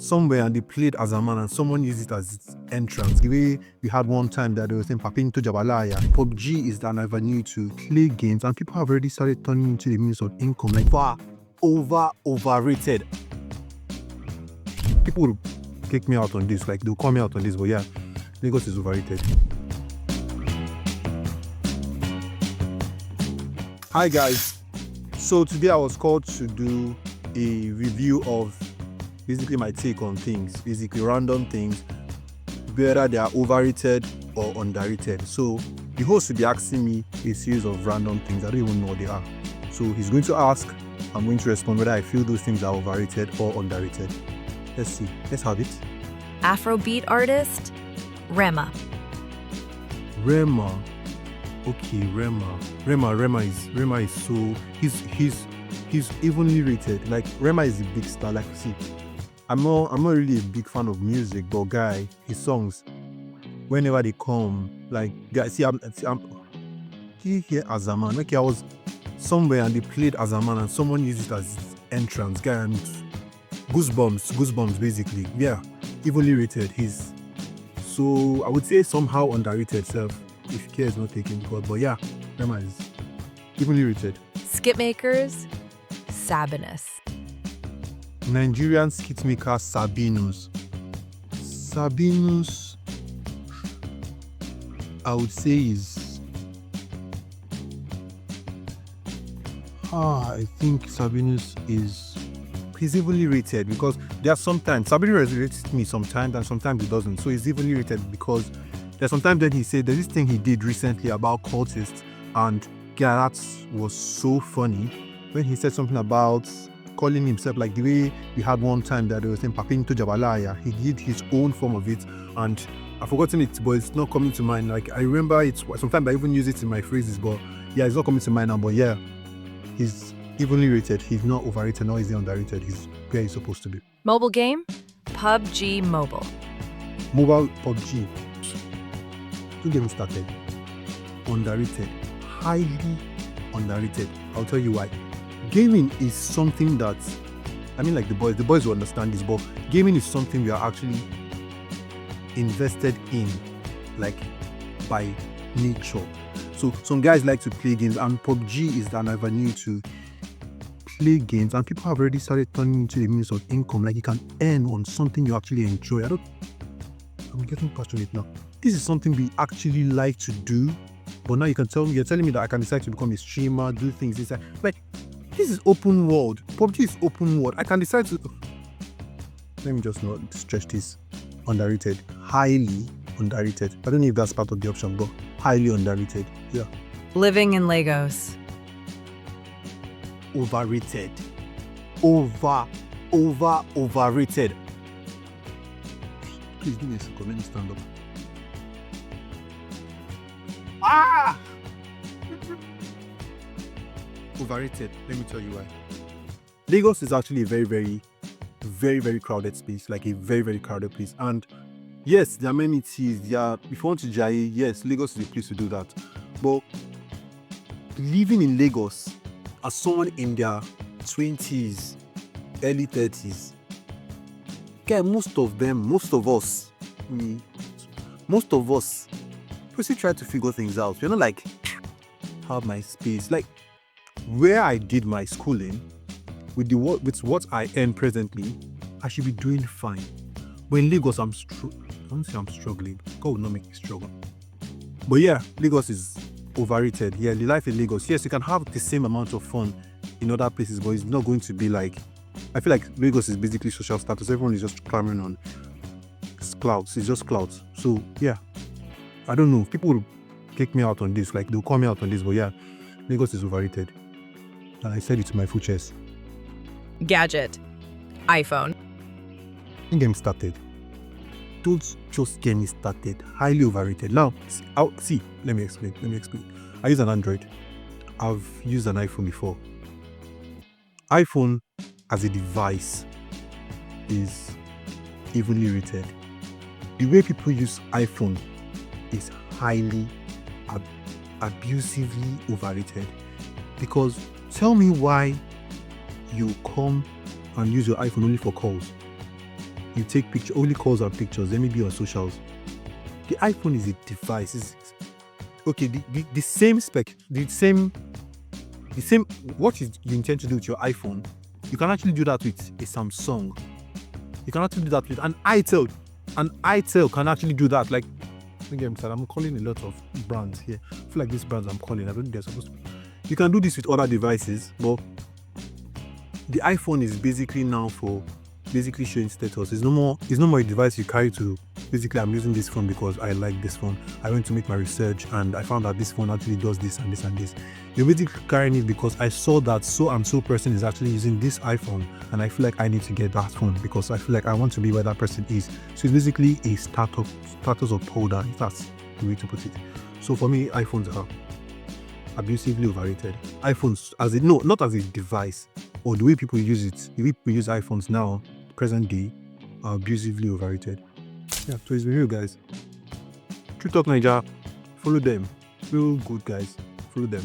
somewhere and they played as a man and someone used it as its entrance. The way we had one time that they were saying Papin to Jabalaya. PUBG is an avenue to play games and people have already started turning into the means of income. Like overrated. People will kick me out on this, like they'll call me out on this, but yeah, Lagos is overrated. Hi guys, so today I was called to do a review of basically my take on things, basically random things, whether they are overrated or underrated. So the host will be asking me a series of random things. I don't even know what they are. So he's going to ask, I'm going to respond whether I feel those things are overrated or underrated. Let's see, let's have it. Afrobeat artist, Rema. Rema. Okay, Rema is so he's evenly rated. Like Rema is a big star. Like see, I'm not really a big fan of music, but guy, his songs, whenever they come, like guys, see I'm here as a man. Okay, I was somewhere and they played as a man and someone used it as its entrance. Guy, and goosebumps basically. Yeah, evenly rated. He's so I would say somehow underrated self. If care is not taken because, but yeah, Rema is evenly rated. Skip makers, Sabinus. Nigerian skit maker Sabinus. Sabinus, I would say is. I think Sabinus he's evenly rated because there are sometimes Sabinus resonates me sometimes and sometimes he doesn't. So he's evenly rated because there's sometimes that he said there's this thing he did recently about cultists, and yeah, that was so funny when he said something about calling himself, like the way we had one time that they were saying Papin to Jabalaya. He did his own form of it, and I've forgotten it, but it's not coming to mind. Like I remember it. Sometimes I even use it in my phrases, but yeah, it's not coming to mind now. But yeah, he's evenly rated. He's not overrated, nor is he underrated. He's where he's supposed to be. Mobile game, PUBG Mobile. Mobile PUBG. Don't get me started. Underrated. Highly underrated. I'll tell you why. Gaming is something that, I mean, like the boys will understand this, but gaming is something we are actually invested in, like by nature. So some guys like to play games, and PUBG is an avenue to play games, and people have already started turning into the means of income. Like you can earn on something you actually enjoy. I'm getting passionate now. This is something we actually like to do, but now you're telling me that I can decide to become a streamer, do things inside. Like, this is open world. PUBG is open world. I can decide to. Let me just not stretch this. Underrated. Highly underrated. I don't know if that's part of the option, but highly underrated. Yeah. Living in Lagos. Overrated. Overrated. Please give me a second. Let me stand up. Overrated. Let me tell you why. Lagos is actually a very, very, very, very crowded space, like a very, very crowded place. And yes, there are amenities. If you want to jai, yes, Lagos is a place to do that. But living in Lagos as someone in their 20s, early 30s, okay, most of us, we still try to figure things out. We're not like, have my space. Like, where I did my schooling, with what I earn presently, I should be doing fine. But in Lagos, I don't say I'm struggling. God will not make me struggle. But yeah, Lagos is overrated. Yeah, the life in Lagos, yes, you can have the same amount of fun in other places, but it's not going to be like, I feel like Lagos is basically social status. Everyone is just clamoring on clouds. It's just clouds. So yeah, I don't know. People will kick me out on this, like they'll call me out on this, but yeah, Lagos is overrated. And I said it to my full chest. Gadget, iPhone. Don't get me started. Don't just get me started. Highly overrated. Now, see, let me explain. I use an Android. I've used an iPhone before. iPhone as a device is evenly rated. The way people use iPhone is highly abusively overrated. Because tell me why you come and use your iPhone only for calls. you take picture, only calls and pictures, then maybe on socials. The iPhone is a device. Okay, the same spec, the same what you intend to do with your iPhone, you can actually do that with a Samsung. You can actually do that with an itel. An itel can actually do that. Like, again, I'm calling a lot of brands here. I feel like these brands I'm calling, I don't think they're supposed to. You can do this with other devices, but the iPhone is basically now for basically showing status. It's no more a device you carry to basically, I'm using this phone because I like this phone. I went to make my research and I found that this phone actually does this and this and this. You're basically carrying it because I saw that so and so person is actually using this iPhone and I feel like I need to get that phone because I feel like I want to be where that person is. So it's basically a status upholder, if that's the way to put it. So for me, iPhones are abusively overrated. iPhones not as a device, or the way people use it, the way people use iPhones now, present day, are abusively overrated. Yeah, so it's been real, guys. True Talk Nigeria, follow them. Real good guys, follow them.